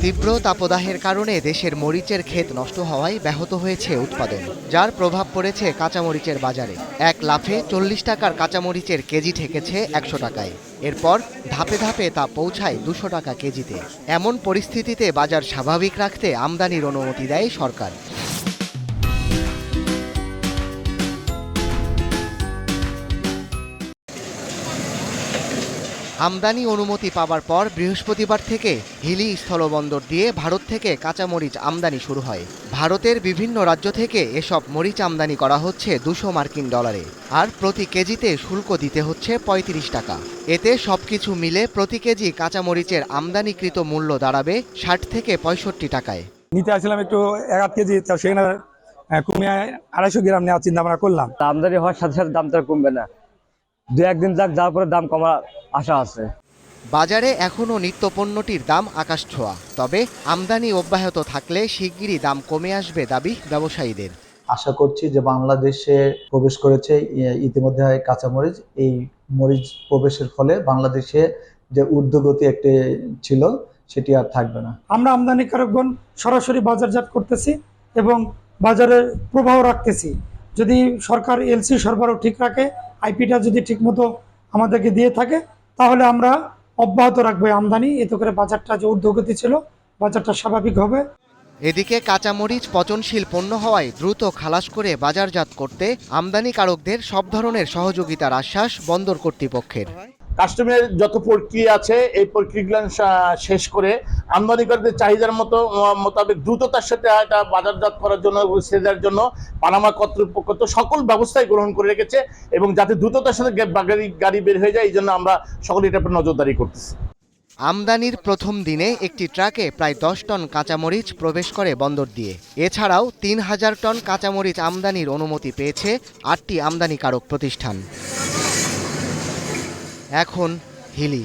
তীব্র তাপদাহের কারণে দেশের মরিচের ক্ষেত নষ্ট হওয়ায় ব্যাহত হয়েছে উৎপাদন, যার প্রভাব পড়েছে কাঁচামরিচের বাজারে। এক লাফে 40 টাকার কাঁচামরিচের কেজি ঠেকেছে 100 টাকায়। এরপর ধাপে ধাপে তা পৌঁছায় 200 টাকা কেজিতে। এমন পরিস্থিতিতে বাজার স্বাভাবিক রাখতে আমদানির অনুমতি দেয় সরকার। আমদানি অনুমতি পাওয়ার পর বৃহস্পতিবার থেকে হিলি স্থলবন্দর দিয়ে ভারত থেকে কাঁচামরিচ আমদানি শুরু হয়। ভারতের বিভিন্ন রাজ্য থেকে এসব মরিচ আমদানি করা হচ্ছে $200 আর প্রতি কেজিতে শুল্ক দিতে হচ্ছে 35 টাকা। এতে সবকিছু মিলে প্রতি কেজি কাঁচামরিচের আমদানিকৃত মূল্য দাঁড়াবে 60 থেকে 65 টাকায়। নিতে আসছিলাম একটু 1 কেজি, সেখানে কমিয়ে 250 গ্রাম নেওয়ার চিন্তা ভাবনা করলাম। আমদানি হওয়ার সাথে সাথে দামটা কমবে না, 2-1 দিন যাক, যাওয়ার পরে দাম কমার আশা আছে। বাজারে এখনও নিত্যপণ্যটির দাম আকাশ ছোঁয়া, তবে আমদানি অব্যাহত থাকলে শিগগিরই দাম কমে আসবে দাবি ব্যবসায়ীদের। আশা করছি যে বাংলাদেশে প্রবেশ করেছে ইতিমধ্যে কাঁচামরিচ, এই মরিচ প্রবেশের ফলে বাংলাদেশে যে ঊর্ধ্বগতি একটি ছিল সেটি আর থাকবে না। আমরা আমদানিকারকগণ সরাসরি বাজারজাত করতেছি এবং বাজারে প্রবাহ রাখতেছি। যদি সরকার এলসি সরবরাহ ঠিক রাখে, আইপিটা যদি ঠিকমতো আমাদেরকে দিয়ে থাকে, তাহলে আমরা অব্যাহত রাখবো আমদানি। এতে করে বাজারটা যে ঊর্ধ্বগতি ছিল, বাজারটা স্বাভাবিক হবে। এদিকে কাঁচামরিচ পচনশীল পণ্য হওয়ায় দ্রুত খালাস করে বাজারজাত করতে আমদানিকারকদের সব ধরনের সহযোগিতার আশ্বাস বন্দর কর্তৃপক্ষের। কাস্টমের যত প্রক্রিয়া আছে এই প্রক্রিয়াগুলো শেষ করে আমদানিকারকদের চাহিদার মোতাবেক দ্রুততার সাথে এটা বাজারজাত করার জন্য, সেজার জন্য পানামা কর্তৃপক্ষ তো সকল ব্যবস্থাই গ্রহণ করে রেখেছে এবং যাতে দ্রুততার সাথে গাড়ি বের হয়ে যায়, এই জন্য আমরা সকলে এটা নজরদারি করতেছি। আমদানির প্রথম দিনে একটি ট্রাকে প্রায় 10 টন কাঁচামরিচ প্রবেশ করে বন্দর দিয়ে। এছাড়াও 3000 টন কাঁচামরিচ আমদানির অনুমতি পেয়েছে 8টি আমদানিকারক প্রতিষ্ঠান। এখন হিলি।